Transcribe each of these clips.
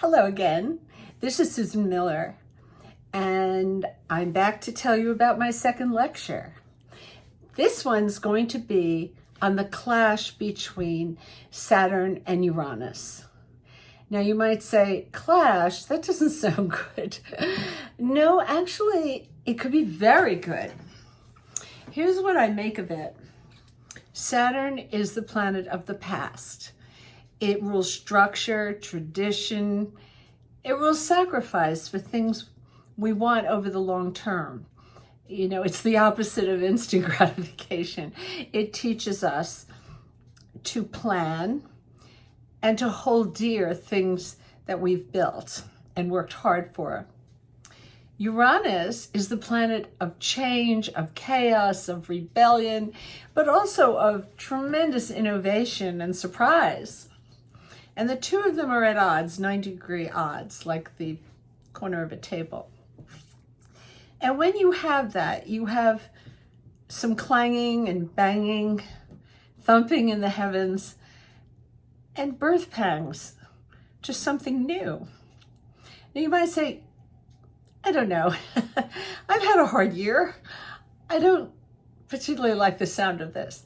Hello again. This is Susan Miller, and I'm back to tell you about my second lecture. This one's going to be on the clash between Saturn and Uranus. Now you might say, clash? That doesn't sound good. No, actually, it could be very good. Here's what I make of it. Saturn is the planet of the past. It rules structure, tradition. It rules sacrifice for things we want over the long term. You know, it's the opposite of instant gratification. It teaches us to plan and to hold dear things that we've built and worked hard for. Uranus is the planet of change, of chaos, of rebellion, but also of tremendous innovation and surprise. And the two of them are at odds, 90-degree odds, like the corner of a table. And when you have that, you have some clanging and banging, thumping in the heavens, and birth pangs, just something new. Now you might say, I don't know, I've had a hard year. I don't particularly like the sound of this.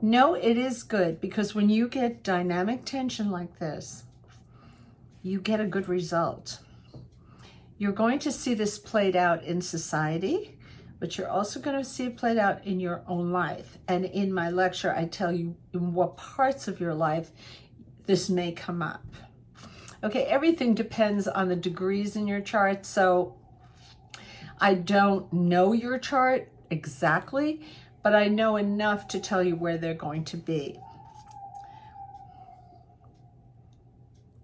No, it is good, because when you get dynamic tension like this, you get a good result. You're going to see this played out in society, but you're also going to see it played out in your own life. And in my lecture, I tell you in what parts of your life this may come up. Okay, everything depends on the degrees in your chart, so I don't know your chart exactly, but I know enough to tell you where they're going to be.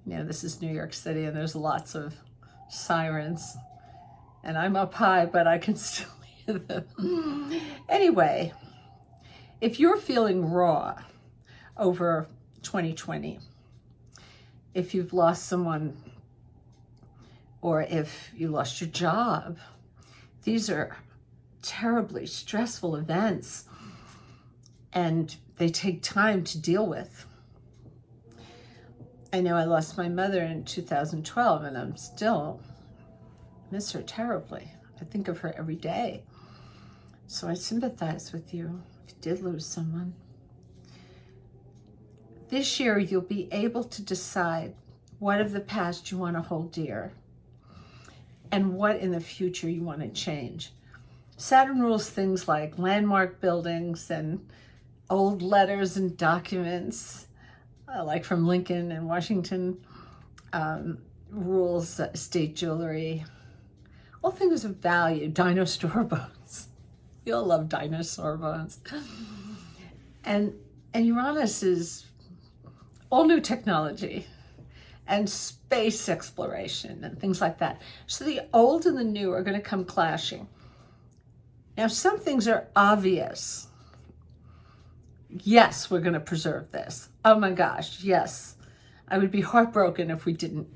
You know, this is New York City, and there's lots of sirens, and I'm up high, but I can still hear them. Anyway, if you're feeling raw over 2020, if you've lost someone, or if you lost your job, these are terribly stressful events, and they take time to deal with. I know I lost my mother in 2012, and I'm still miss her terribly. I think of her every day. So I sympathize with you if you did lose someone. This year, you'll be able to decide what of the past you want to hold dear and what in the future you want to change. Saturn rules things like landmark buildings and old letters and documents, like from Lincoln and Washington, rules state jewelry, all things of value, dinosaur bones. You'll love dinosaur bones. And Uranus is all new technology and space exploration and things like that. So the old and the new are going to come clashing. Now, some things are obvious. Yes, we're going to preserve this. Oh my gosh, yes. I would be heartbroken if we didn't.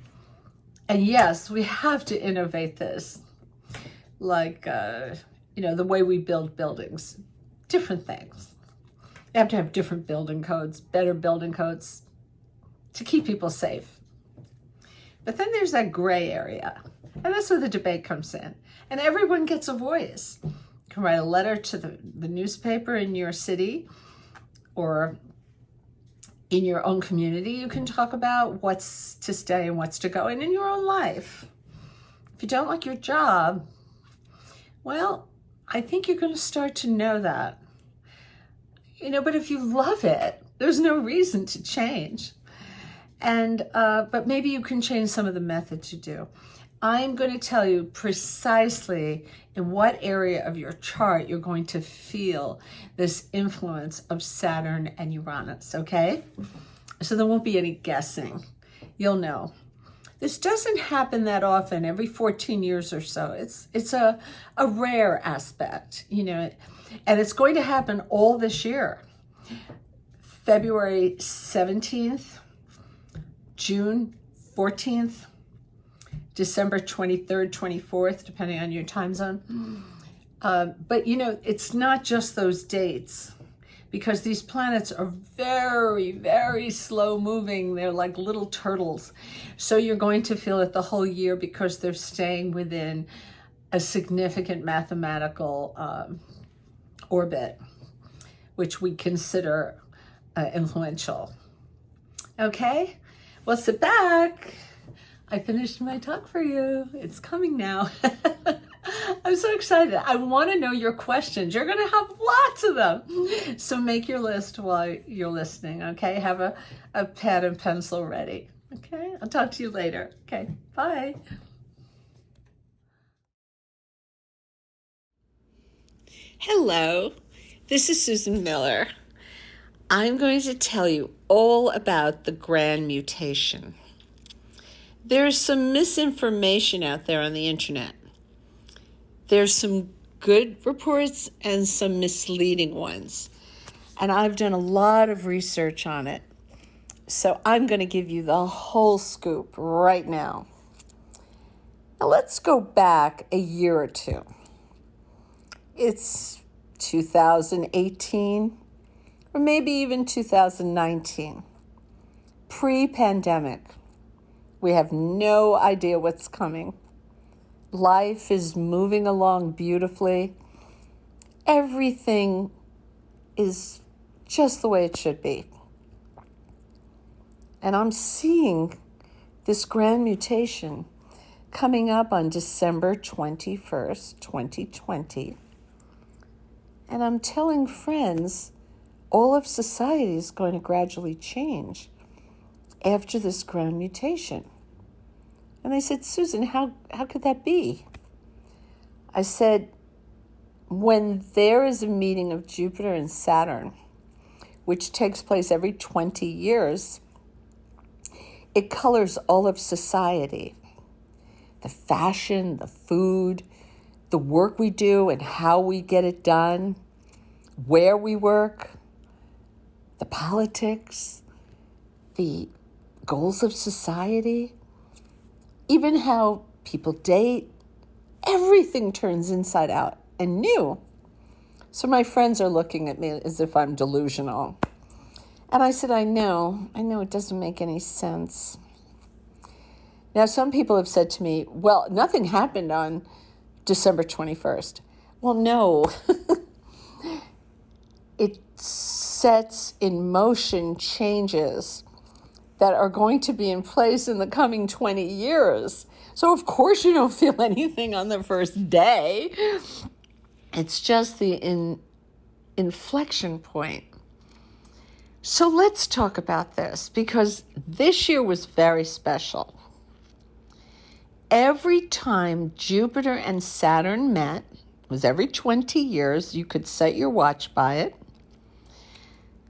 And yes, we have to innovate this. Like, you know, the way we build buildings, different things. You have to have different building codes, better building codes to keep people safe. But then there's that gray area. And that's where the debate comes in. And everyone gets a voice. You can write a letter to the newspaper in your city, or in your own community. You can talk about what's to stay and what's to go. And in your own life, if you don't like your job, well, I think you're going to start to know that. You know, but if you love it, there's no reason to change. And but maybe you can change some of the methods you do. I'm going to tell you precisely in what area of your chart you're going to feel this influence of Saturn and Uranus, okay? So there won't be any guessing. You'll know. This doesn't happen that often, every 14 years or so. It's a rare aspect, you know, and it's going to happen all this year. February 17th, June 14th, December 23rd, 24th, depending on your time zone. But, you know, it's not just those dates, because these planets are very, very slow moving. They're like little turtles. So you're going to feel it the whole year because they're staying within a significant mathematical orbit, which we consider influential. Okay, well, sit back. I finished my talk for you. It's coming now. I'm so excited. I want to know your questions. You're going to have lots of them. So make your list while you're listening, okay? Have a pad and pencil ready, okay? I'll talk to you later. Okay, bye. Hello, this is Susan Miller. I'm going to tell you all about the grand mutation. There's some misinformation out there on the internet. There's some good reports and some misleading ones. And I've done a lot of research on it. So I'm going to give you the whole scoop right now. Now let's go back a year or two. It's 2018, or maybe even 2019, pre-pandemic. We have no idea what's coming. Life is moving along beautifully. Everything is just the way it should be. And I'm seeing this grand mutation coming up on December 21st, 2020. And I'm telling friends, all of society is going to gradually change after this grand mutation. And they said, Susan, how could that be? I said, when there is a meeting of Jupiter and Saturn, which takes place every 20 years, it colors all of society. The fashion, the food, the work we do and how we get it done, where we work, the politics, the goals of society, even how people date. Everything turns inside out and new. So my friends are looking at me as if I'm delusional. And I said, I know it doesn't make any sense. Now, some people have said to me, well, nothing happened on December 21st. Well, no. It sets in motion changes that are going to be in place in the coming 20 years. So, of course, you don't feel anything on the first day. It's just the inflection point. So let's talk about this, because this year was very special. Every time Jupiter and Saturn met, it was every 20 years, you could set your watch by it,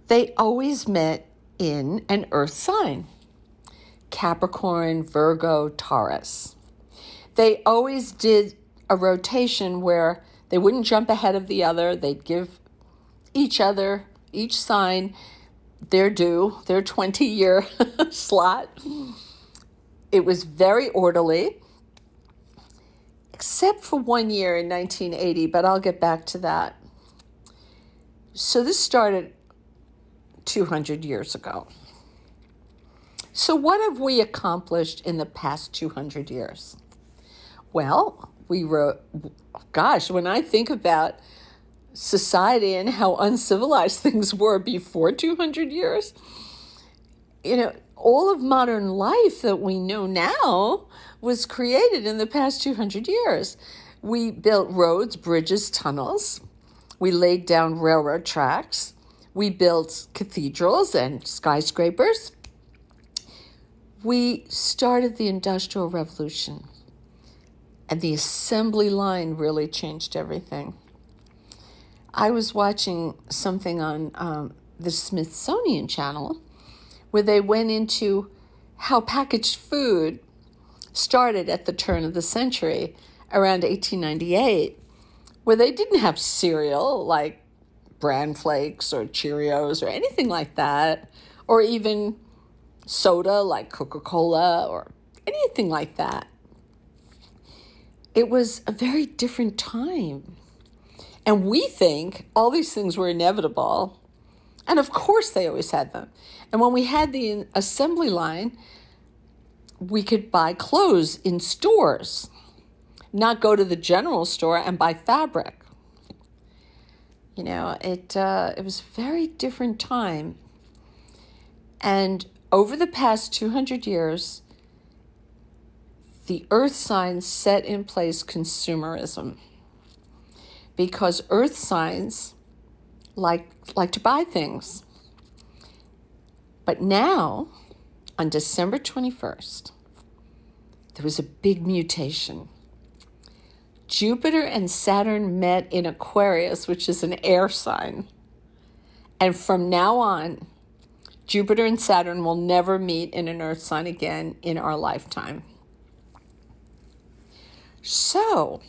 they always met in an Earth sign: Capricorn, Virgo, Taurus. They always did a rotation where they wouldn't jump ahead of the other. They'd give each sign, their 20-year slot. It was very orderly, except for 1 year in 1980, but I'll get back to that. So this started 200 years ago. So what have we accomplished in the past 200 years? Well, when I think about society and how uncivilized things were before 200 years, all of modern life that we know now was created in the past 200 years. We built roads, bridges, tunnels. We laid down railroad tracks. We built cathedrals and skyscrapers. We started the Industrial Revolution, and the assembly line really changed everything. I was watching something on the Smithsonian Channel where they went into how packaged food started at the turn of the century, around 1898, where they didn't have cereal like Bran Flakes or Cheerios or anything like that, or even soda like Coca-Cola or anything like that. It was a very different time. And we think all these things were inevitable And of course they always had them. And when we had the assembly line, we could buy clothes in stores, not go to the general store and buy fabric. You know, it was a very different time. And over the past 200 years, the earth signs set in place consumerism, because earth signs like to buy things. But now, on December 21st, there was a big mutation. Jupiter and Saturn met in Aquarius, which is an air sign. And from now on, Jupiter and Saturn will never meet in an earth sign again in our lifetime. So,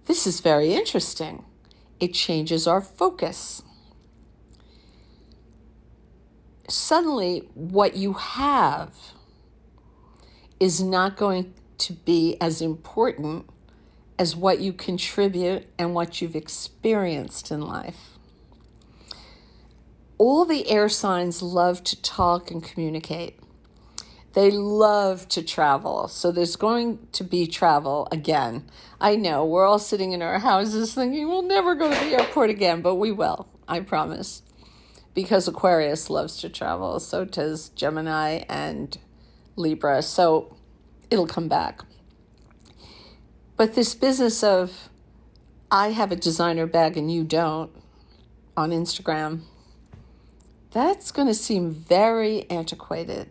this is very interesting. It changes our focus. Suddenly, what you have is not going to be as important as what you contribute and what you've experienced in life. All the air signs love to talk and communicate. They love to travel. So there's going to be travel again. I know we're all sitting in our houses thinking we'll never go to the airport again, but we will, I promise. Because Aquarius loves to travel. So does Gemini and Libra. So it'll come back. But this business of I have a designer bag and you don't on Instagram, that's going to seem very antiquated.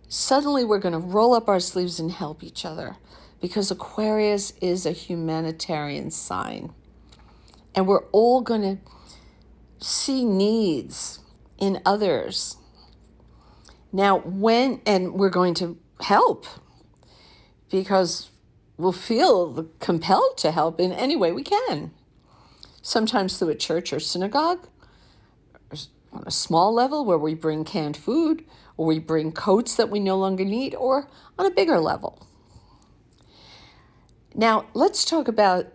Suddenly we're going to roll up our sleeves and help each other, because Aquarius is a humanitarian sign. And we're all going to see needs in others. Now, and we're going to help, because we'll feel compelled to help in any way we can. Sometimes through a church or synagogue, on a small level where we bring canned food, or we bring coats that we no longer need, or on a bigger level. Now, let's talk about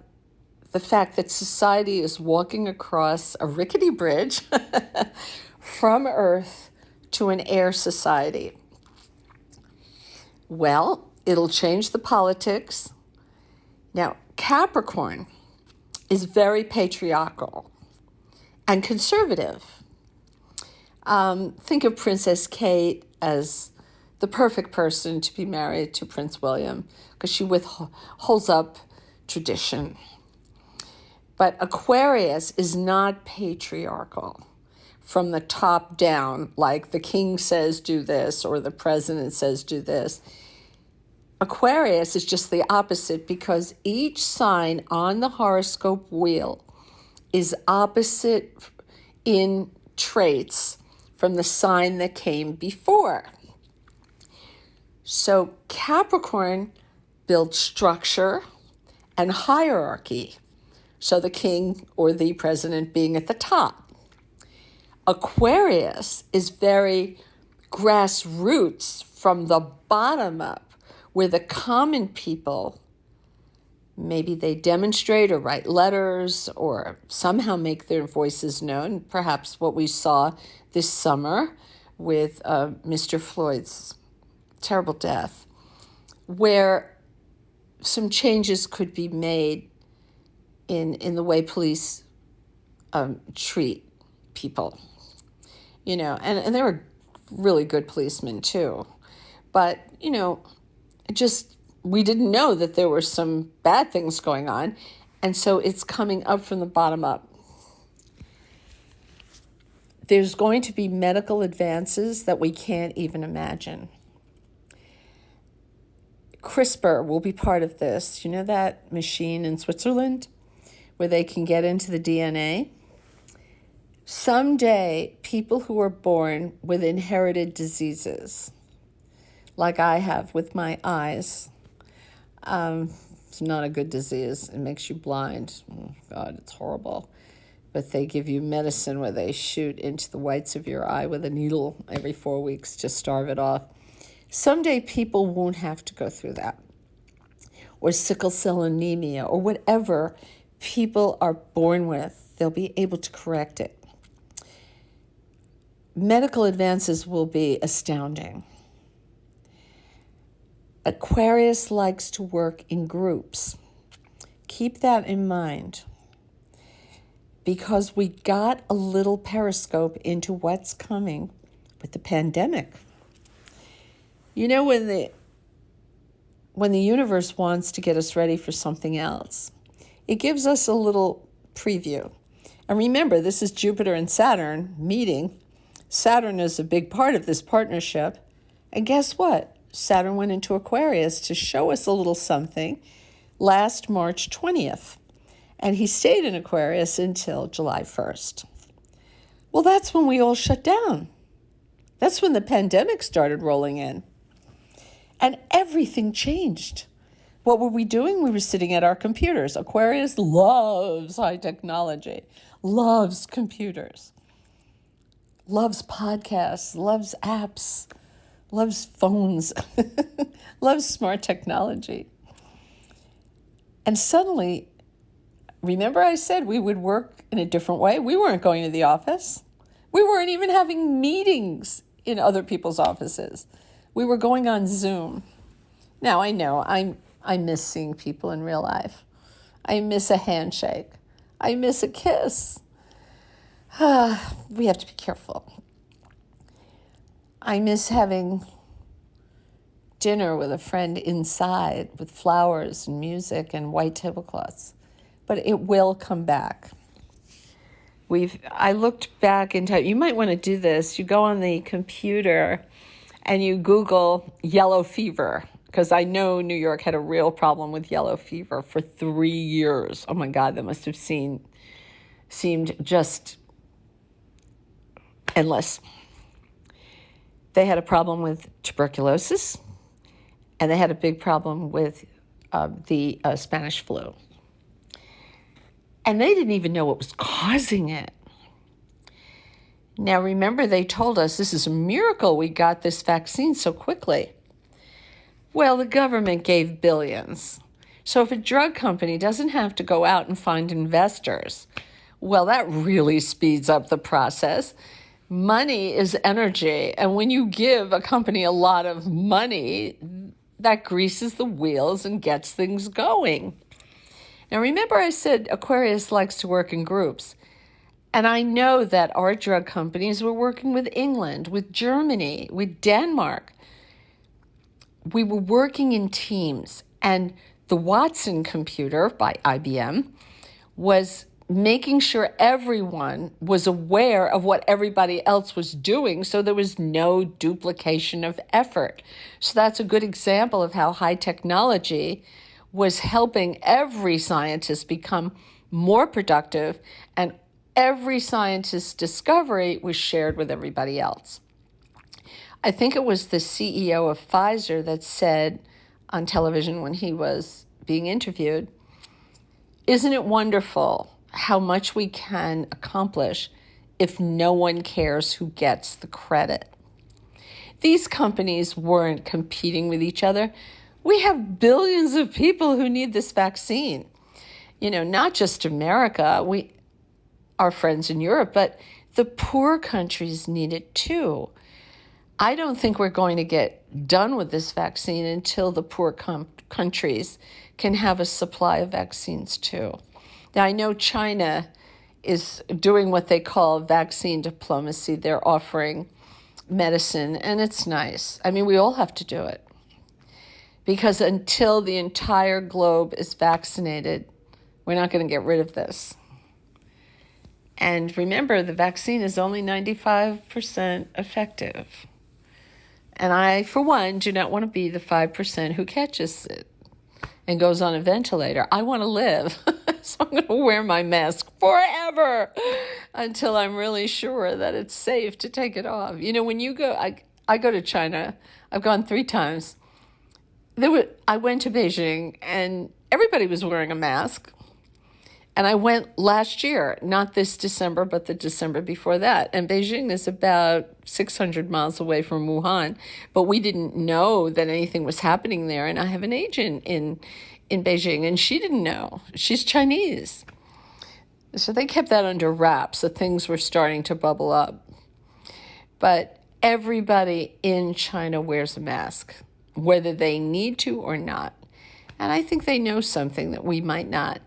the fact that society is walking across a rickety bridge from Earth to an air society. Well, it'll change the politics. Now, Capricorn is very patriarchal and conservative. Think of Princess Kate as the perfect person to be married to Prince William, because she holds up tradition. But Aquarius is not patriarchal from the top down, like the king says do this or the president says do this. Aquarius is just the opposite, because each sign on the horoscope wheel is opposite in traits from the sign that came before. So Capricorn builds structure and hierarchy, so the king or the president being at the top. Aquarius is very grassroots, from the bottom up, where the common people, maybe they demonstrate or write letters or somehow make their voices known, perhaps what we saw this summer with Mr. Floyd's terrible death, where some changes could be made in the way police treat people. You know, and they were really good policemen too. But, you know, we didn't know that there were some bad things going on. And so it's coming up from the bottom up. There's going to be medical advances that we can't even imagine. CRISPR will be part of this. You know that machine in Switzerland where they can get into the DNA? Someday, people who are born with inherited diseases, like I have with my eyes, it's not a good disease. It makes you blind. Oh, God, it's horrible. But they give you medicine where they shoot into the whites of your eye with a needle every 4 weeks to starve it off. Someday people won't have to go through that. Or sickle cell anemia, or whatever people are born with. they'll be able to correct it. Medical advances will be astounding. Aquarius likes to work in groups. Keep that in mind, because we got a little periscope into what's coming with the pandemic. You know, when the universe wants to get us ready for something else, it gives us a little preview. And remember, this is Jupiter and Saturn meeting. Saturn is a big part of this partnership. And guess what? Saturn went into Aquarius to show us a little something last March 20th. And he stayed in Aquarius until July 1st. Well, that's when we all shut down. That's when the pandemic started rolling in. And everything changed. What were we doing? We were sitting at our computers. Aquarius loves high technology, loves computers, loves podcasts, loves apps, loves phones, loves smart technology. And suddenly, remember I said we would work in a different way? We weren't going to the office. We weren't even having meetings in other people's offices. We were going on Zoom. Now, I know I miss seeing people in real life. I miss a handshake. I miss a kiss. We have to be careful. I miss having dinner with a friend inside with flowers and music and white tablecloths. But it will come back. I looked back in time. You might want to do this. You go on the computer and you Google yellow fever, because I know New York had a real problem with yellow fever for 3 years. Oh my God, that must have seemed just endless. They had a problem with tuberculosis, and they had a big problem with the Spanish flu. And they didn't even know what was causing it. Now, remember, they told us this is a miracle we got this vaccine so quickly. Well, the government gave billions. So if a drug company doesn't have to go out and find investors, well, that really speeds up the process. Money is energy. And when you give a company a lot of money, that greases the wheels and gets things going. Now, remember I said Aquarius likes to work in groups. And I know that our drug companies were working with England, with Germany, with Denmark. We were working in teams. And the Watson computer by IBM was making sure everyone was aware of what everybody else was doing, so there was no duplication of effort. So that's a good example of how high technology was helping every scientist become more productive, and every scientist's discovery was shared with everybody else. I think it was the CEO of Pfizer that said on television when he was being interviewed, "Isn't it wonderful how much we can accomplish if no one cares who gets the credit?" These companies weren't competing with each other. We have billions of people who need this vaccine. You know, not just America, our friends in Europe, but the poor countries need it too. I don't think we're going to get done with this vaccine until the poor countries can have a supply of vaccines too. Now, I know China is doing what they call vaccine diplomacy. They're offering medicine, and it's nice. I mean, we all have to do it. Because until the entire globe is vaccinated, we're not going to get rid of this. And remember, the vaccine is only 95% effective. And I, for one, do not want to be the 5% who catches it and goes on a ventilator. I want to live. So I'm going to wear my mask forever until I'm really sure that it's safe to take it off. You know, when you go, I go to China. I've gone 3 times. I went to Beijing and everybody was wearing a mask. And I went last year, not this December, but the December before that. And Beijing is about 600 miles away from Wuhan. But we didn't know that anything was happening there. And I have an agent in Beijing, and she didn't know. She's Chinese. So they kept that under wraps. So things were starting to bubble up. But everybody in China wears a mask, whether they need to or not. And I think they know something that we might not.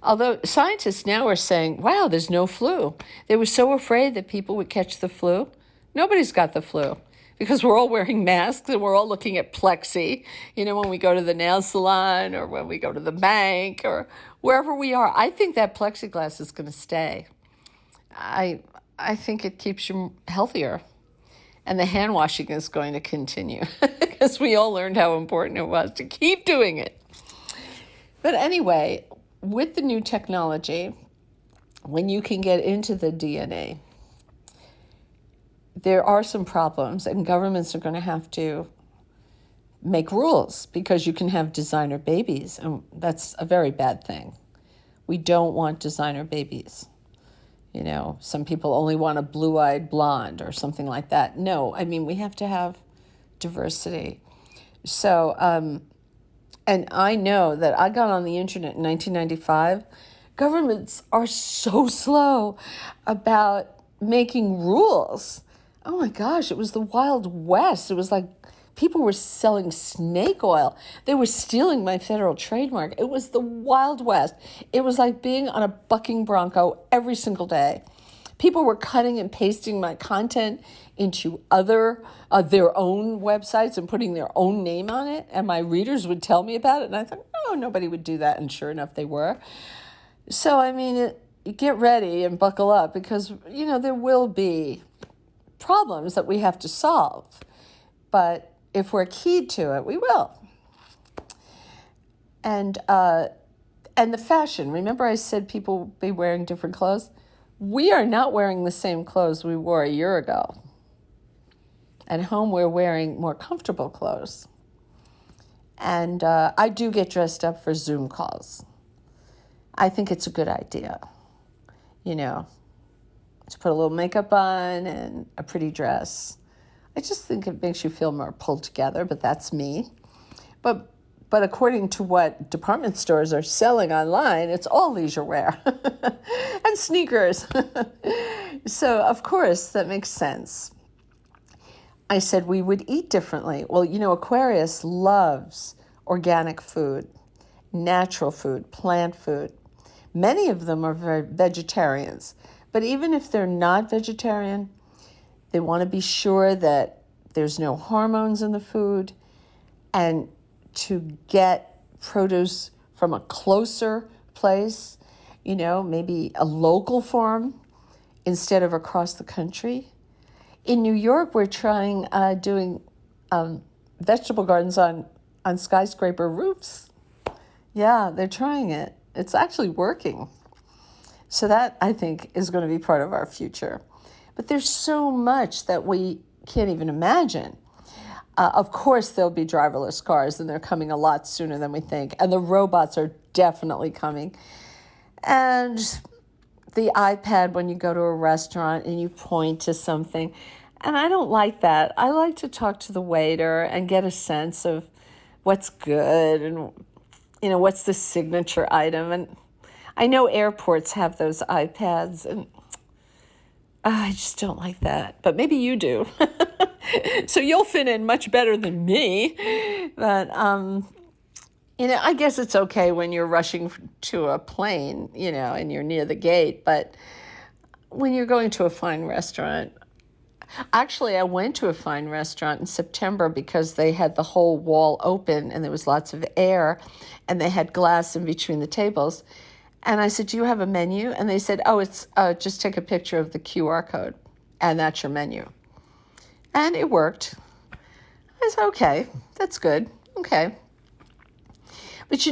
Although scientists now are saying, wow, there's no flu. They were so afraid that people would catch the flu. Nobody's got the flu because we're all wearing masks and we're all looking at plexi, when we go to the nail salon or when we go to the bank or wherever we are. I think that plexiglass is going to stay. I think it keeps you healthier. And the hand washing is going to continue because we all learned how important it was to keep doing it. But anyway, with the new technology, when you can get into the DNA, there are some problems, and governments are going to have to make rules because you can have designer babies, and that's a very bad thing. We don't want designer babies. Some people only want a blue-eyed blonde or something like that. No, we have to have diversity. So, and I know that I got on the internet in 1995. Governments are so slow about making rules. Oh my gosh, it was the Wild West. It was like people were selling snake oil. They were stealing my federal trademark. It was the Wild West. It was like being on a bucking bronco every single day. People were cutting and pasting my content into their own websites and putting their own name on it. And my readers would tell me about it. And I thought, no, nobody would do that. And sure enough, they were. So, get ready and buckle up because, there will be problems that we have to solve. But if we're keyed to it, we will. And the fashion. Remember I said people will be wearing different clothes? We are not wearing the same clothes we wore a year ago. At home, we're wearing more comfortable clothes. And I do get dressed up for Zoom calls. I think it's a good idea, to put a little makeup on and a pretty dress. I just think it makes you feel more pulled together, but that's me. But according to what department stores are selling online, it's all leisure wear and sneakers. So, of course, that makes sense. I said we would eat differently. Well, Aquarius loves organic food, natural food, plant food. Many of them are very vegetarians. But even if they're not vegetarian, they want to be sure that there's no hormones in the food and to get produce from a closer place, maybe a local farm instead of across the country. In New York, we're trying doing vegetable gardens on skyscraper roofs. Yeah, they're trying it. It's actually working. So that, I think, is going to be part of our future. But there's so much that we can't even imagine. Of course, there'll be driverless cars, and they're coming a lot sooner than we think. And the robots are definitely coming. And the iPad when you go to a restaurant and you point to something. And I don't like that. I like to talk to the waiter and get a sense of what's good and, what's the signature item. And I know airports have those iPads, and I just don't like that. But maybe you do. So you'll fit in much better than me. But, I guess it's okay when you're rushing to a plane, and you're near the gate. But when you're going to a fine restaurant, actually, I went to a fine restaurant in September because they had the whole wall open and there was lots of air and they had glass in between the tables. And I said, do you have a menu? And they said, oh, it's just take a picture of the QR code and that's your menu. And it worked. I said, okay, that's good. Okay. But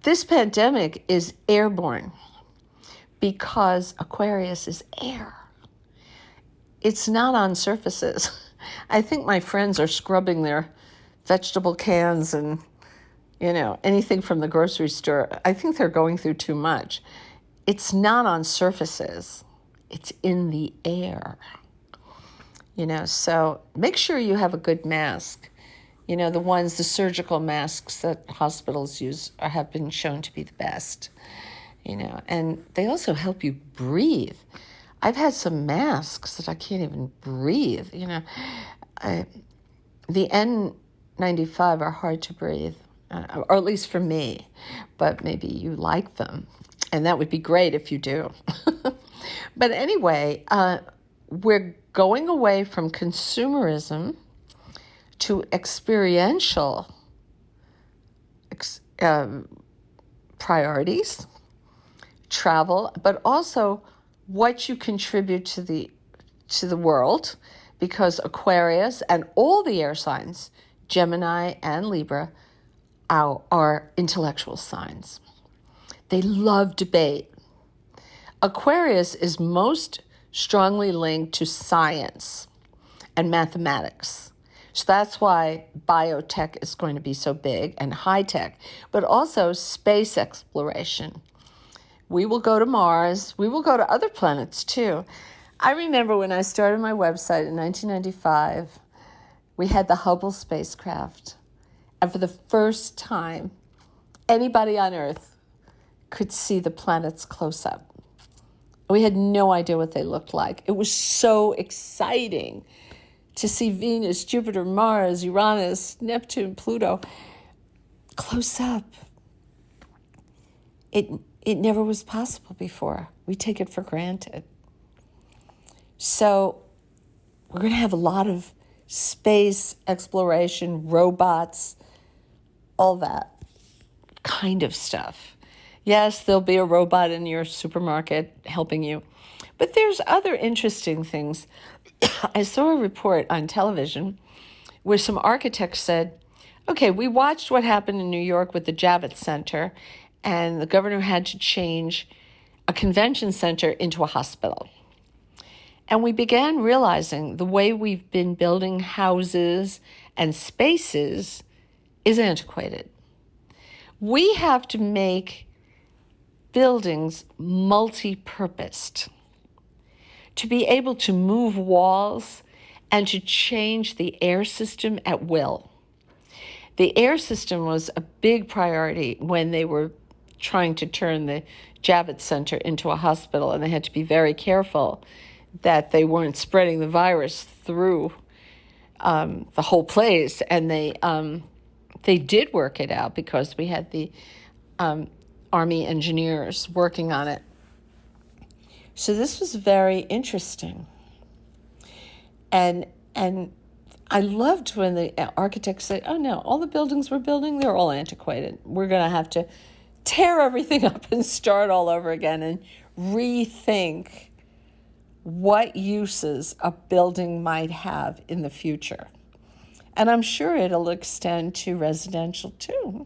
this pandemic is airborne because Aquarius is air. It's not on surfaces. I think my friends are scrubbing their vegetable cans and, anything from the grocery store. I think they're going through too much. It's not on surfaces. It's in the air. So make sure you have a good mask. The surgical masks that hospitals use have been shown to be the best. and they also help you breathe. I've had some masks that I can't even breathe, The N95 are hard to breathe, or at least for me, but maybe you like them, and that would be great if you do. But anyway, we're going away from consumerism to experiential priorities, travel, but also what you contribute to the world, because Aquarius and all the air signs, Gemini and Libra, are intellectual signs. They love debate. Aquarius is most strongly linked to science and mathematics. So that's why biotech is going to be so big, and high tech, but also space exploration. We will go to Mars. We will go to other planets too. I remember when I started my website in 1995, we had the Hubble spacecraft. And for the first time, anybody on Earth could see the planets close up. We had no idea what they looked like. It was so exciting to see Venus, Jupiter, Mars, Uranus, Neptune, Pluto close up. It never was possible before. We take it for granted. So we're going to have a lot of space exploration, robots, all that kind of stuff. Yes, there'll be a robot in your supermarket helping you, but there's other interesting things. I saw a report on television where some architects said, okay, we watched what happened in New York with the Javits Center, and the governor had to change a convention center into a hospital. And we began realizing the way we've been building houses and spaces is antiquated. We have to make buildings multi-purposed, to be able to move walls and to change the air system at will. The air system was a big priority when they were trying to turn the Javits Center into a hospital, and they had to be very careful that they weren't spreading the virus through the whole place. And they did work it out because we had the Army engineers working on it. So this was very interesting. And I loved when the architects said, oh no, all the buildings we're building, they're all antiquated. We're going to have to tear everything up and start all over again and rethink what uses a building might have in the future. And I'm sure it'll extend to residential too.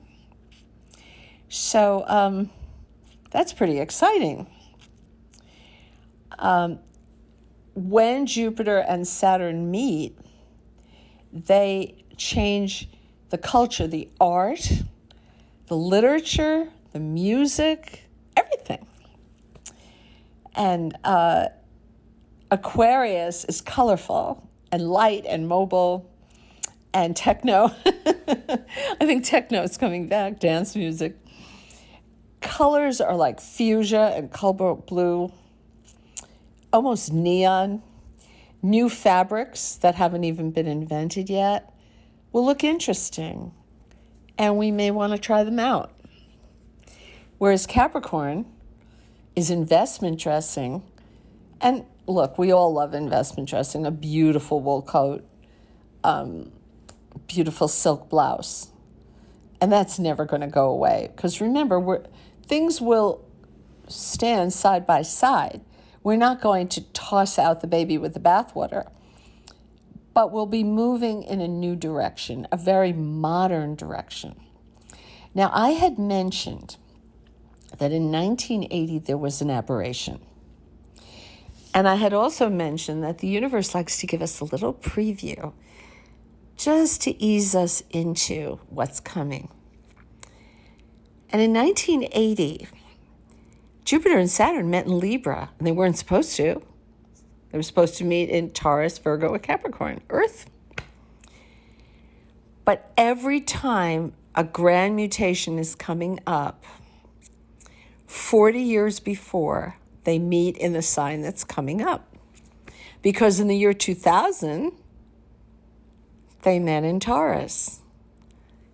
So that's pretty exciting. When Jupiter and Saturn meet, they change the culture, the art, the literature, the music, everything. And Aquarius is colorful and light and mobile and techno. I think techno is coming back, dance music. Colors are like fuchsia and cobalt blue, almost neon. New fabrics that haven't even been invented yet will look interesting, and we may want to try them out. Whereas Capricorn is investment dressing. And look, we all love investment dressing, a beautiful wool coat, beautiful silk blouse. And that's never going to go away. Because remember, things will stand side by side. We're not going to toss out the baby with the bathwater. But we'll be moving in a new direction, a very modern direction. Now, I had mentioned that in 1980 there was an aberration. And I had also mentioned that the universe likes to give us a little preview just to ease us into what's coming. And in 1980, Jupiter and Saturn met in Libra, and they weren't supposed to. They were supposed to meet in Taurus, Virgo, and Capricorn, Earth. But every time a grand mutation is coming up, 40 years before they meet in the sign that's coming up. Because in the year 2000, they met in Taurus.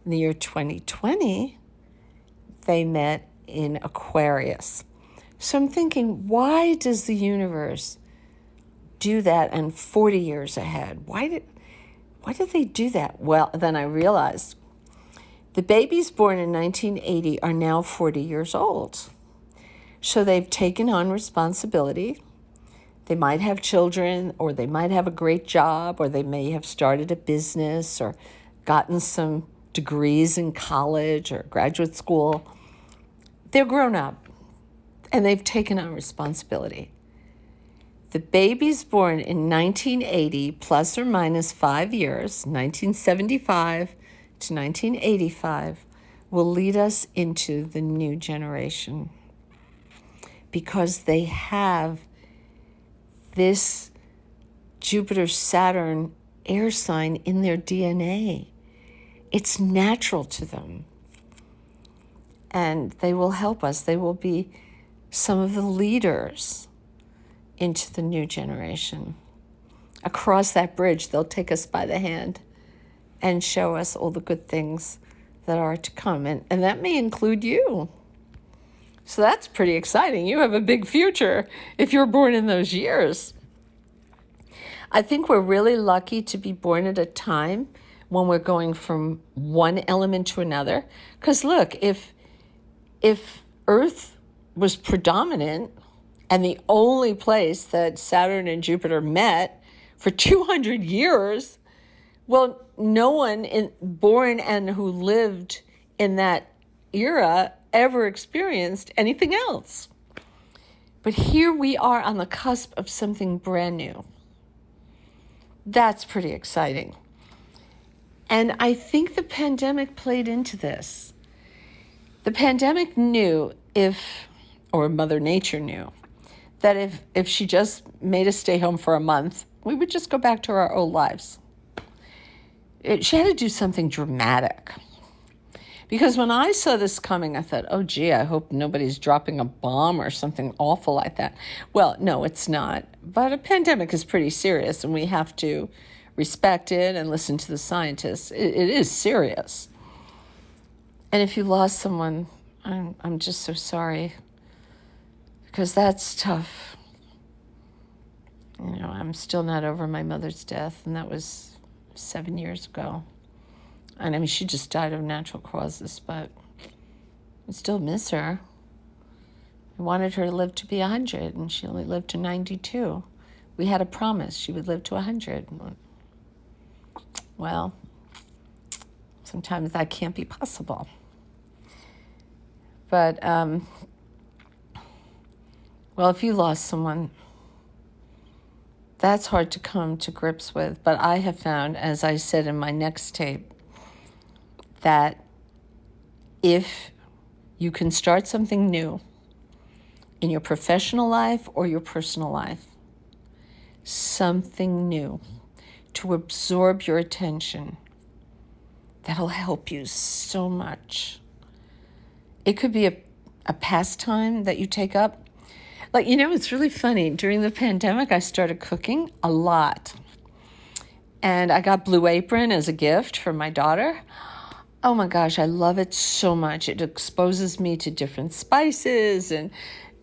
In the year 2020, they met in Aquarius. So I'm thinking, why does the universe do that and 40 years ahead? Why did they do that? Well, then I realized the babies born in 1980 are now 40 years old. So they've taken on responsibility. They might have children, or they might have a great job, or they may have started a business or gotten some degrees in college or graduate school. They're grown up and they've taken on responsibility. The babies born in 1980 plus or minus 5 years, 1975 to 1985, will lead us into the new generation because they have this Jupiter-Saturn air sign in their DNA. It's natural to them. And they will help us. They will be some of the leaders into the new generation. Across that bridge, they'll take us by the hand and show us all the good things that are to come. And that may include you. So that's pretty exciting. You have a big future if you're born in those years. I think we're really lucky to be born at a time when we're going from one element to another. Because look, if Earth was predominant and the only place that Saturn and Jupiter met for 200 years, well, no one born and who lived in that era ever experienced anything else. But here we are on the cusp of something brand new. That's pretty exciting. And I think the pandemic played into this. The pandemic knew or Mother Nature knew, that if she just made us stay home for a month, we would just go back to our old lives. She had to do something dramatic. Because when I saw this coming, I thought, oh, gee, I hope nobody's dropping a bomb or something awful like that. Well, no, it's not. But a pandemic is pretty serious, and we have to respect it and listen to the scientists. It is serious. And if you lost someone, I'm just so sorry, because that's tough. You know, I'm still not over my mother's death, and that was 7 years ago. And I mean, she just died of natural causes, but I still miss her. I wanted her to live to be 100, and she only lived to 92. We had a promise she would live to 100. Well, sometimes that can't be possible. But, well, if you lost someone, that's hard to come to grips with. But I have found, as I said in my next tape, that if you can start something new in your professional life or your personal life, something new to absorb your attention, that'll help you so much. It could be a pastime that you take up. Like, you know, it's really funny. During the pandemic, I started cooking a lot. And I got Blue Apron as a gift for my daughter. Oh my gosh, I love it so much. It exposes me to different spices and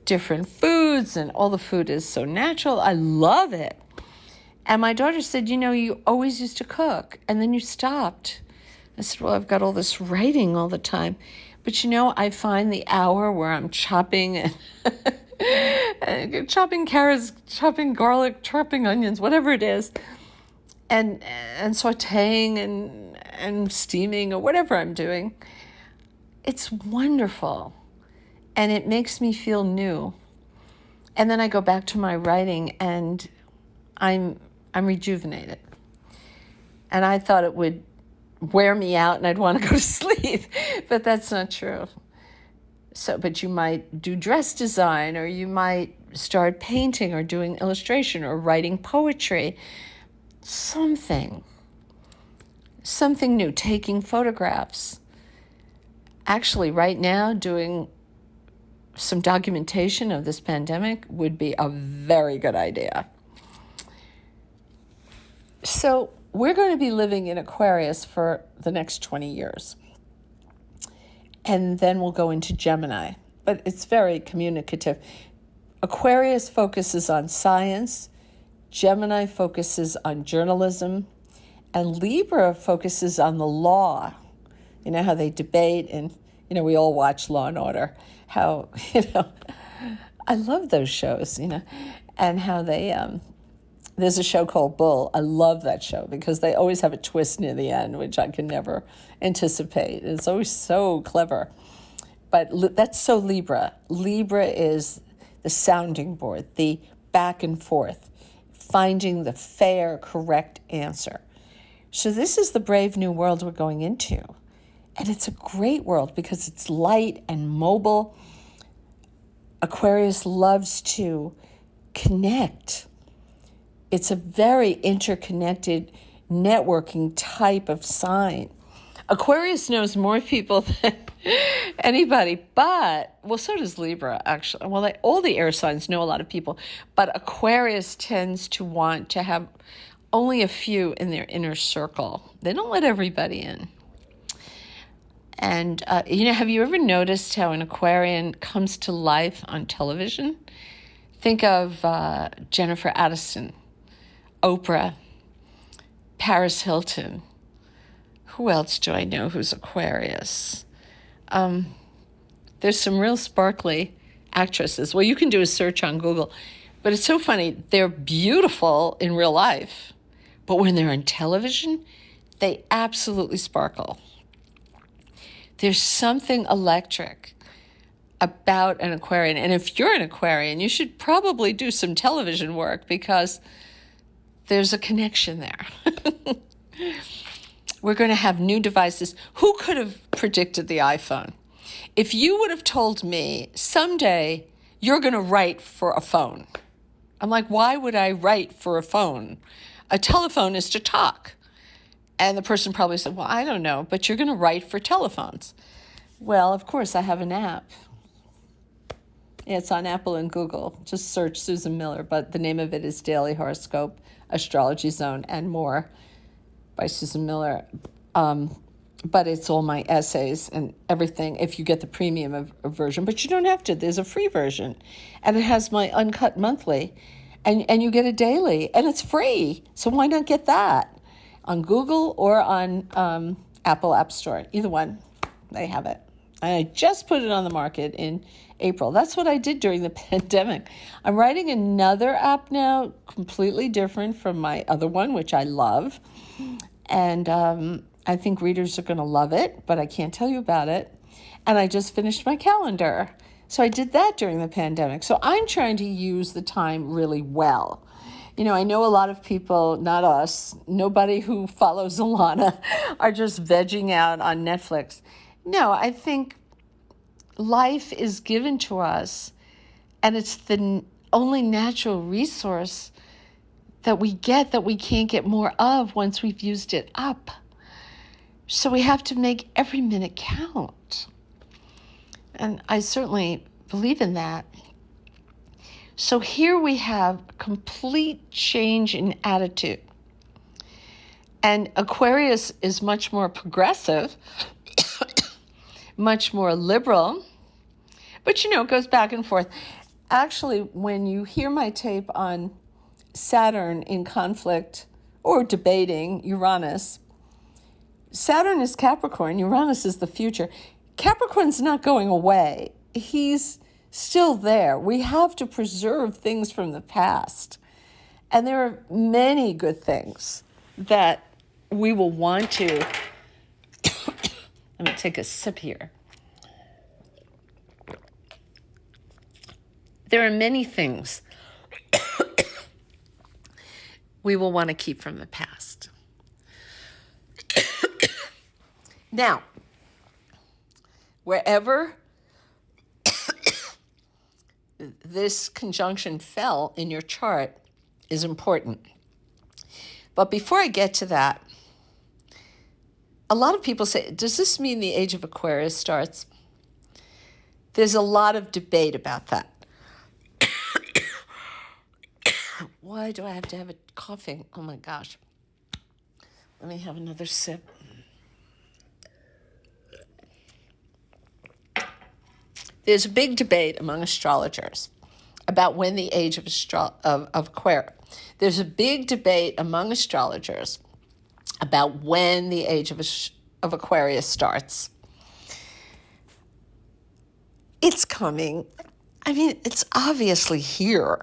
different foods, and all the food is so natural. I love it. And my daughter said, you know, you always used to cook, and then you stopped. I said, well, I've got all this writing all the time. But you know, I find the hour where I'm chopping and chopping carrots, chopping garlic, chopping onions, whatever it is, and sauteing and steaming or whatever I'm doing. It's wonderful. And it makes me feel new. And then I go back to my writing and I'm rejuvenated. And I thought it would wear me out and I'd want to go to sleep, but that's not true. So, but you might do dress design, or you might start painting or doing illustration or writing poetry. Something new, taking photographs. Actually, right now, doing some documentation of this pandemic would be a very good idea. So we're going to be living in Aquarius for the next 20 years. And then we'll go into Gemini. But it's very communicative. Aquarius focuses on science. Gemini focuses on journalism. And Libra focuses on the law. You know how they debate, and, we all watch Law and Order. How, I love those shows, and how they, there's a show called Bull. I love that show because they always have a twist near the end, which I can never anticipate. It's always so clever. But that's so Libra. Libra is the sounding board, the back and forth, finding the fair, correct answer. So this is the brave new world we're going into. And it's a great world because it's light and mobile. Aquarius loves to connect. It's a very interconnected, networking type of sign. Aquarius knows more people than anybody, so does Libra, actually. Well, all the air signs know a lot of people, but Aquarius tends to want to have only a few in their inner circle. They don't let everybody in. And, have you ever noticed how an Aquarian comes to life on television? Think of Jennifer Aniston, Oprah, Paris Hilton. Who else do I know who's Aquarius? There's some real sparkly actresses. Well, you can do a search on Google. But it's so funny. They're beautiful in real life. But when they're on television, they absolutely sparkle. There's something electric about an Aquarian. And if you're an Aquarian, you should probably do some television work because there's a connection there. We're going to have new devices. Who could have predicted the iPhone? If you would have told me someday you're going to write for a phone, I'm like, why would I write for a phone? A telephone is to talk. And the person probably said, well, I don't know, but you're going to write for telephones. Well, of course, I have an app. It's on Apple and Google. Just search Susan Miller, but the name of it is Daily Horoscope, Astrology Zone, and More by Susan Miller. But it's all my essays and everything if you get the premium version. But you don't have to. There's a free version. And it has my uncut monthly. And you get a daily. And it's free. So why not get that? On Google or on Apple App Store. Either one. They have it. I just put it on the market in April. That's what I did during the pandemic. I'm writing another app now, completely different from my other one, which I love. And I think readers are going to love it, but I can't tell you about it. And I just finished my calendar. So I did that during the pandemic. So I'm trying to use the time really well. I know a lot of people, not us, nobody who follows Alana, are just vegging out on Netflix. No, I think life is given to us, and it's the only natural resource that we get that we can't get more of once we've used it up. So we have to make every minute count. And I certainly believe in that. So here we have complete change in attitude. And Aquarius is much more progressive, much more liberal, but it goes back and forth. Actually, when you hear my tape on Saturn in conflict or debating Uranus, Saturn is Capricorn, Uranus is the future. Capricorn's not going away. He's still there. We have to preserve things from the past. And there are many good things that we will want to. Let me take a sip here. There are many things we will want to keep from the past. Now, wherever this conjunction fell in your chart is important. But before I get to that, a lot of people say, does this mean the age of Aquarius starts? There's a lot of debate about that. Why do I have to have it coughing? Oh my gosh. Let me have another sip. There's a big debate among astrologers about when the age of Aquarius. There's a big debate among astrologers about when the age of Aquarius starts. It's coming. I mean, it's obviously here.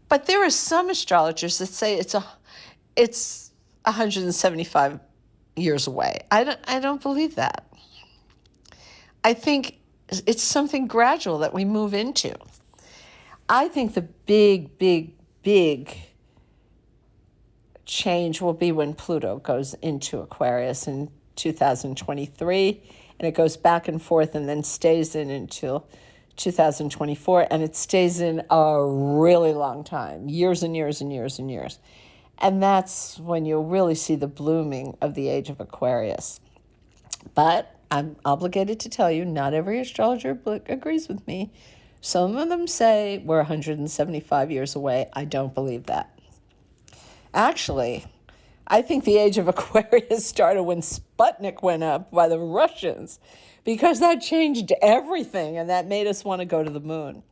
But there are some astrologers that say it's 175 years away. I don't believe that. I think it's something gradual that we move into. I think the big change will be when Pluto goes into Aquarius in 2023, and it goes back and forth and then stays in until 2024, and it stays in a really long time, years and years and years and years. And that's when you'll really see the blooming of the age of Aquarius. But I'm obligated to tell you, not every astrologer agrees with me. Some of them say we're 175 years away. I don't believe that. Actually, I think the age of Aquarius started when Sputnik went up by the Russians, because that changed everything and that made us want to go to the moon.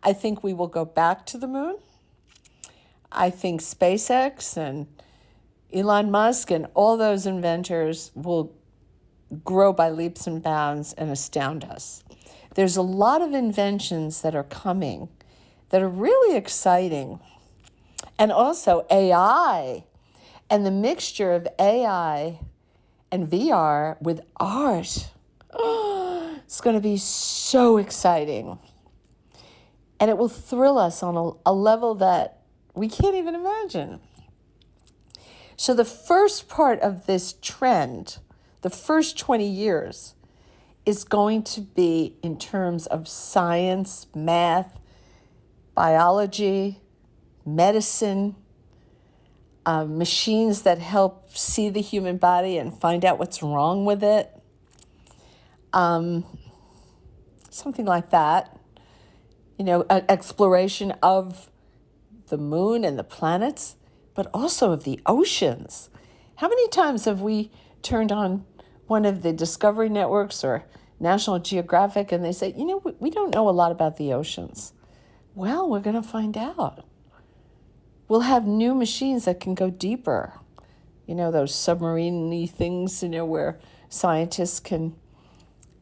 I think we will go back to the moon. I think SpaceX and Elon Musk and all those inventors will grow by leaps and bounds and astound us. There's a lot of inventions that are coming that are really exciting. And also AI and the mixture of AI and VR with art. Oh, it's going to be so exciting. And it will thrill us on a level that we can't even imagine. So the first part of this trend, the first 20 years, is going to be in terms of science, math, biology, medicine, machines that help see the human body and find out what's wrong with it. Something like that. You know, an exploration of the moon and the planets, but also of the oceans. How many times have we turned on one of the Discovery Networks or National Geographic and they say, you know, we don't know a lot about the oceans. Well, we're going to find out. We'll have new machines that can go deeper. You know, those submarine-y things, you know, where scientists can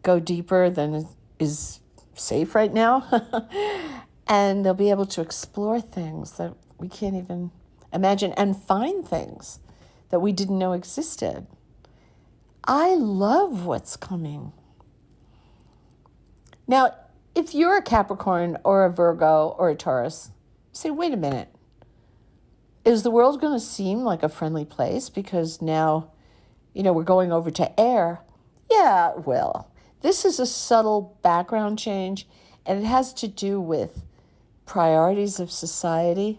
go deeper than is safe right now. And they'll be able to explore things that we can't even imagine and find things that we didn't know existed. I love what's coming. Now, if you're a Capricorn or a Virgo or a Taurus, say, wait a minute. Is the world going to seem like a friendly place because now, you know, we're going over to air? Yeah, well, this is a subtle background change, and it has to do with priorities of society.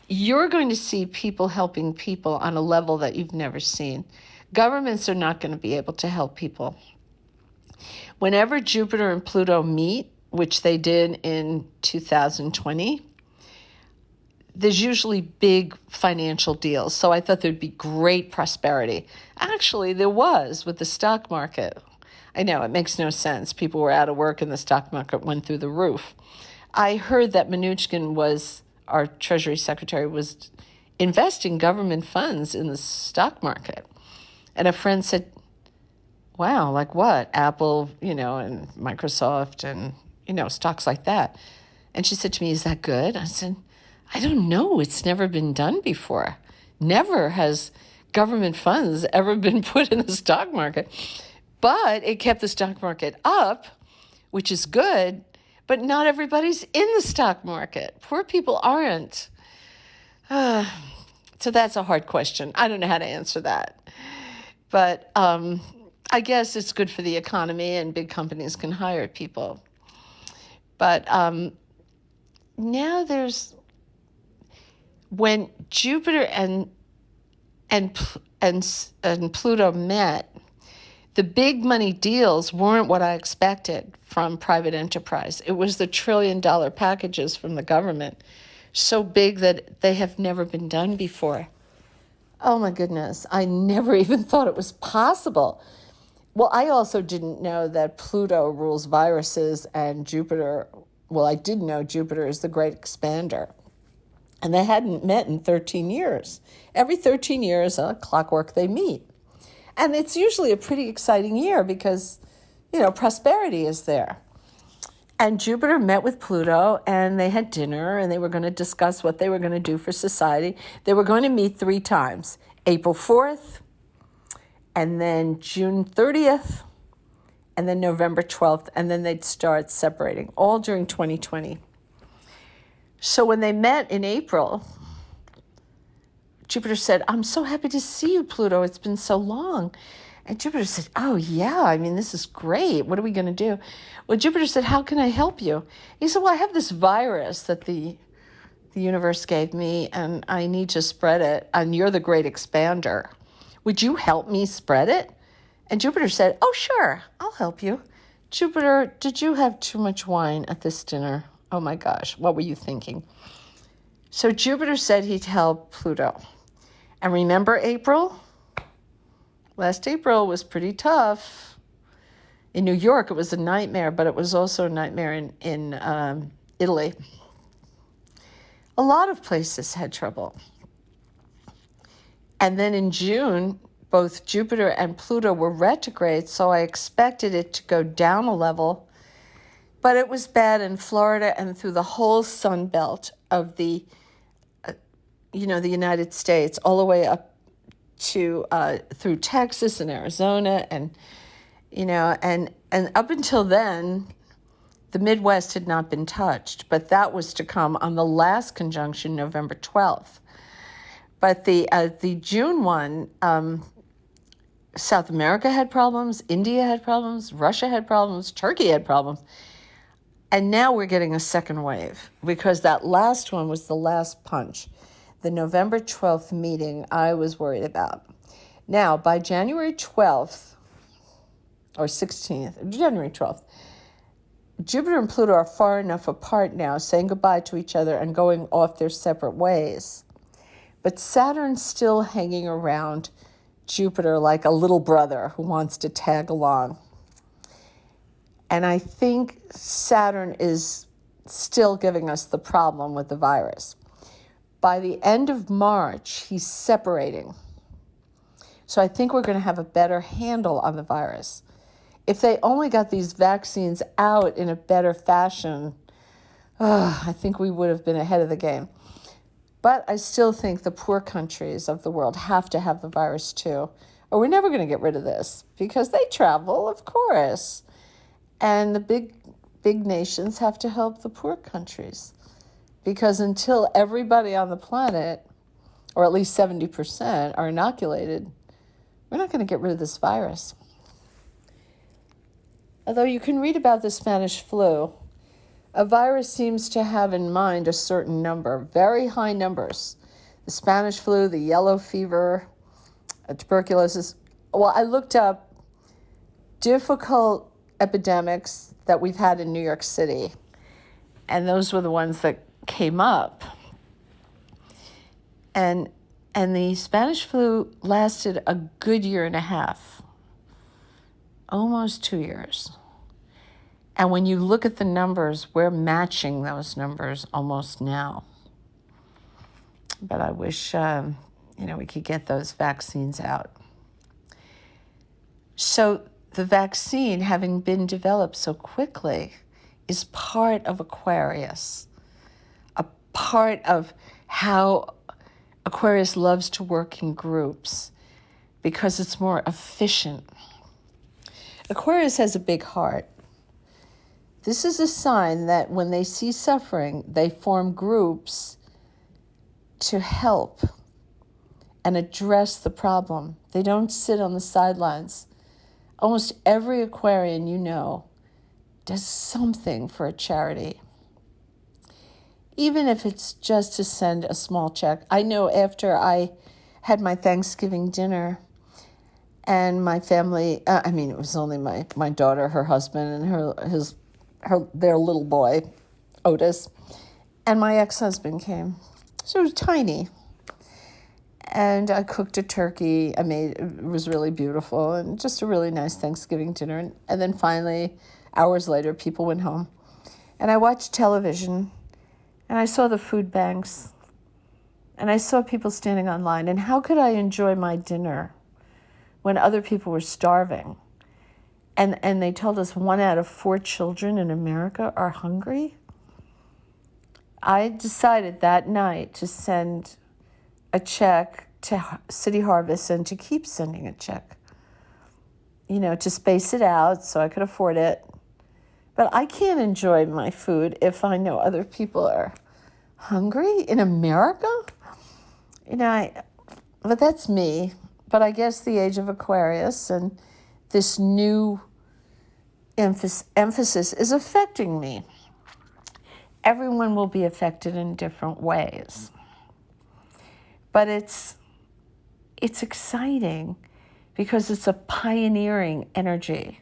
You're going to see people helping people on a level that you've never seen. Governments are not going to be able to help people. Whenever Jupiter and Pluto meet, which they did in 2020, there's usually big financial deals. So I thought there'd be great prosperity. Actually, there was with the stock market. I know, it makes no sense. People were out of work and the stock market went through the roof. I heard that Mnuchin our Treasury Secretary, was investing government funds in the stock market. And a friend said, wow, like what? Apple, you know, and Microsoft and, you know, stocks like that. And she said to me, is that good? I said, I don't know. It's never been done before. Never has government funds ever been put in the stock market. But it kept the stock market up, which is good, but not everybody's in the stock market. Poor people aren't. So that's a hard question. I don't know how to answer that. But I guess it's good for the economy and big companies can hire people. But now when Jupiter and Pluto met, The big money deals weren't what I expected from private enterprise. It was the $1 trillion packages from the government, so big that they have never been done before. Oh my goodness, I never even thought it was possible. Well, I also didn't know that Pluto rules viruses and Jupiter, well, I did know Jupiter is the great expander. And they hadn't met in 13 years. Every 13 years, clockwork, they meet. And it's usually a pretty exciting year because, prosperity is there. And Jupiter met with Pluto, and they had dinner, and they were going to discuss what they were going to do for society. They were going to meet 3 times, April 4th, and then June 30th, and then November 12th, and then they'd start separating, all during 2020. So when they met in April, Jupiter said, "I'm so happy to see you, Pluto. It's been so long." And Jupiter said, "Oh, yeah, this is great. What are we going to do?" Well, Jupiter said, "How can I help you?" He said, "Well, I have this virus that the universe gave me, and I need to spread it, and you're the great expander. Would you help me spread it?" And Jupiter said, "Oh, sure, I'll help you." Jupiter, did you have too much wine at this dinner? Oh, my gosh, what were you thinking? So Jupiter said he'd help Pluto. And remember April? Last April was pretty tough. In New York, it was a nightmare, but it was also a nightmare in Italy. A lot of places had trouble. And then in June, both Jupiter and Pluto were retrograde, so I expected it to go down a level. But it was bad in Florida and through the whole sun belt of the United States, all the way up to through Texas and Arizona, and up until then, the Midwest had not been touched, but that was to come on the last conjunction, November 12th. But the June one, South America had problems, India had problems, Russia had problems, Turkey had problems. And now we're getting a second wave because that last one was the last punch. The November 12th meeting I was worried about. Now, by January 12th, or 16th, January 12th, Jupiter and Pluto are far enough apart now, saying goodbye to each other and going off their separate ways. But Saturn's still hanging around Jupiter like a little brother who wants to tag along. And I think Saturn is still giving us the problem with the virus. By the end of March, he's separating. So I think we're going to have a better handle on the virus. If they only got these vaccines out in a better fashion, I think we would have been ahead of the game. But I still think the poor countries of the world have to have the virus too, or we're never going to get rid of this because they travel, of course. And the big nations have to help the poor countries because until everybody on the planet, or at least 70%, are inoculated, we're not going to get rid of this virus. Although you can read about the Spanish flu, a virus seems to have in mind a certain number, very high numbers. The Spanish flu, the yellow fever, tuberculosis. Well, I looked up difficult epidemics that we've had in New York City, and those were the ones that came up. And the Spanish flu lasted a good year and a half, almost 2 years. And when you look at the numbers, we're matching those numbers almost now. But I wish, we could get those vaccines out. So the vaccine, having been developed so quickly, is part of Aquarius, a part of how Aquarius loves to work in groups because it's more efficient. Aquarius has a big heart. This is a sign that when they see suffering, they form groups to help and address the problem. They don't sit on the sidelines. Almost every Aquarian does something for a charity. Even if it's just to send a small check. I know after I had my Thanksgiving dinner, And my family, it was only my daughter, her husband, and their little boy, Otis, and my ex-husband came. So it was tiny. And I cooked a turkey. It was really beautiful, and just a really nice Thanksgiving dinner. And then finally, hours later, people went home. And I watched television, and I saw the food banks, and I saw people standing online. And how could I enjoy my dinner when other people were starving? And they told us 1 out of 4 children in America are hungry. I decided that night to send a check to City Harvest and to keep sending a check, to space it out so I could afford it. But I can't enjoy my food if I know other people are hungry in America. But that's me. But I guess the age of Aquarius and this new emphasis is affecting me. Everyone will be affected in different ways. But it's exciting because it's a pioneering energy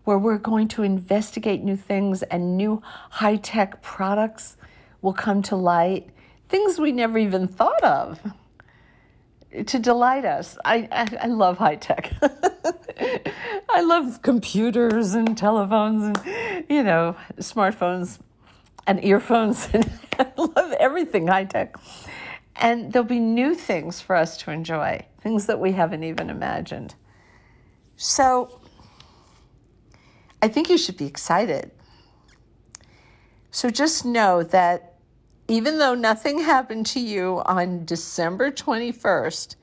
where we're going to investigate new things and new high-tech products will come to light, things we never even thought of to delight us. I love high-tech. I love computers and telephones and, smartphones and earphones. And I love everything high-tech. And there'll be new things for us to enjoy, things that we haven't even imagined. So I think you should be excited. So just know that even though nothing happened to you on December 21st,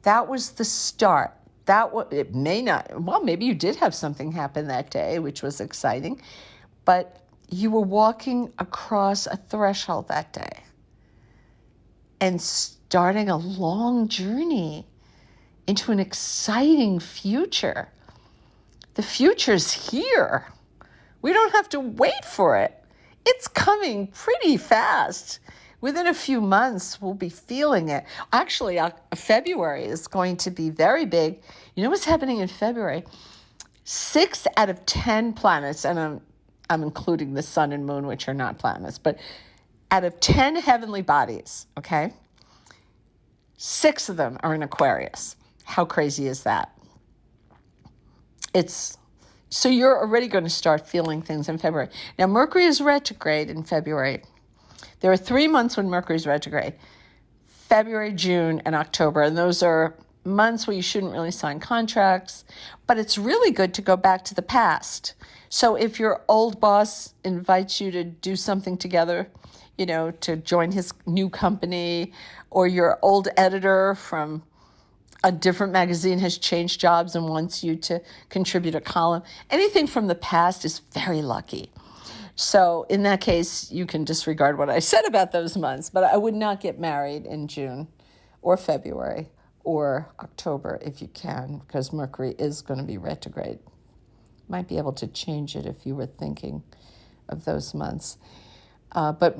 that was the start. It may not, maybe you did have something happen that day, which was exciting, but you were walking across a threshold that day and starting a long journey into an exciting future. The future's here. We don't have to wait for it. It's coming pretty fast. Within a few months, we'll be feeling it. Actually, February is going to be very big. You know what's happening in February? 6 out of 10 planets, and I'm including the sun and moon, which are not planets, but out of 10 heavenly bodies, okay, 6 of them are in Aquarius. How crazy is that? So you're already going to start feeling things in February. Now, Mercury is retrograde in February. There are 3 months when Mercury is retrograde: February, June, and October. And those are months where you shouldn't really sign contracts, but it's really good to go back to the past. So if your old boss invites you to do something together, to join his new company, or your old editor from a different magazine has changed jobs and wants you to contribute a column, anything from the past is very lucky. So in that case, you can disregard what I said about those months, but I would not get married in June or February or October if you can, because Mercury is going to be retrograde. Might be able to change it if you were thinking of those months. But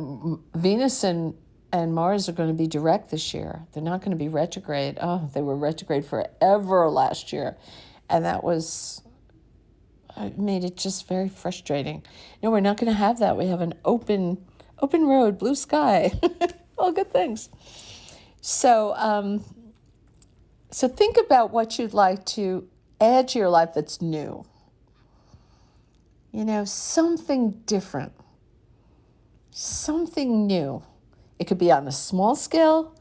Venus and Mars are going to be direct this year. They're not going to be retrograde. Oh, they were retrograde forever last year. And it made it just very frustrating. No, we're not going to have that. We have an open road, blue sky, all good things. So, so think about what you'd like to add to your life that's new. Something different, something new. It could be on a small scale.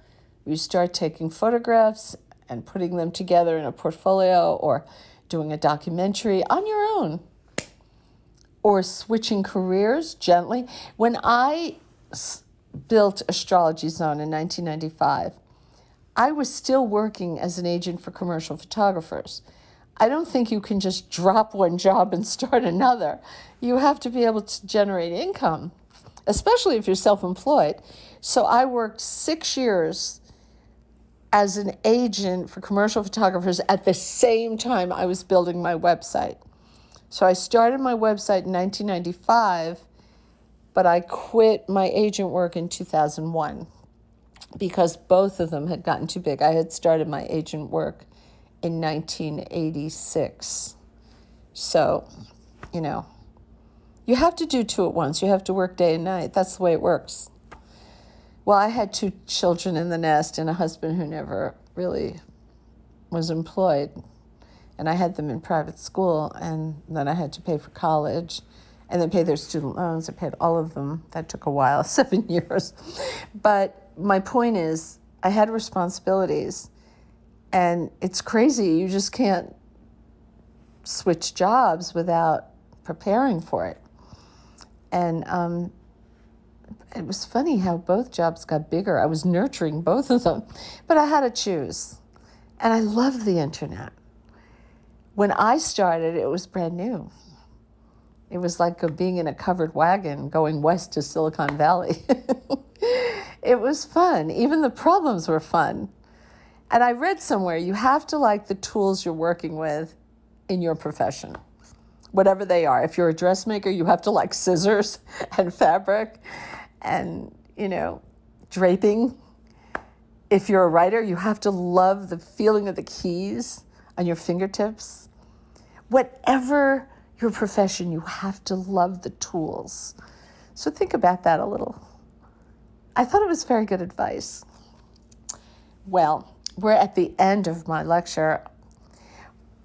You start taking photographs and putting them together in a portfolio, or doing a documentary on your own, or switching careers gently. When I built Astrology Zone in 1995, I was still working as an agent for commercial photographers. I don't think you can just drop one job and start another. You have to be able to generate income, especially if you're self-employed. So I worked 6 years as an agent for commercial photographers at the same time I was building my website. So I started my website in 1995, but I quit my agent work in 2001 because both of them had gotten too big. I had started my agent work in 1986. So, you have to do two at once. You have to work day and night. That's the way it works. Well, I had 2 children in the nest and a husband who never really was employed. And I had them in private school, and then I had to pay for college and then pay their student loans. I paid all of them. That took a while, 7 years. But my point is, I had responsibilities, and it's crazy. You just can't switch jobs without preparing for it. And it was funny how both jobs got bigger. I was nurturing both of them, but I had to choose. And I loved the internet. When I started, it was brand new. It was like being in a covered wagon going west to Silicon Valley. It was fun. Even the problems were fun. And I read somewhere, you have to like the tools you're working with in your profession, whatever they are. If you're a dressmaker, you have to like scissors and fabric and, draping. If you're a writer, you have to love the feeling of the keys on your fingertips. Whatever your profession, you have to love the tools. So think about that a little. I thought it was very good advice. Well, we're at the end of my lecture,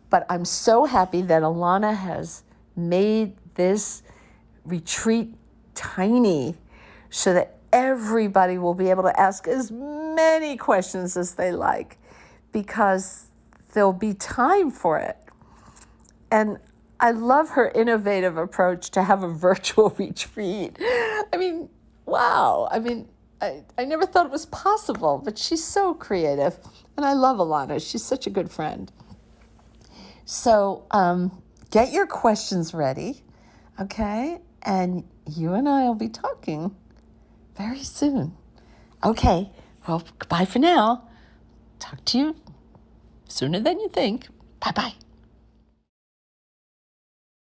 but I'm so happy that Alana has made this retreat tiny so that everybody will be able to ask as many questions as they like, because there'll be time for it. And I love her innovative approach to have a virtual retreat. Wow. I never thought it was possible, but she's so creative. And I love Alana. She's such a good friend. So get your questions ready, okay? And you and I will be talking very soon. Okay, well, goodbye for now. Talk to you sooner than you think. Bye-bye.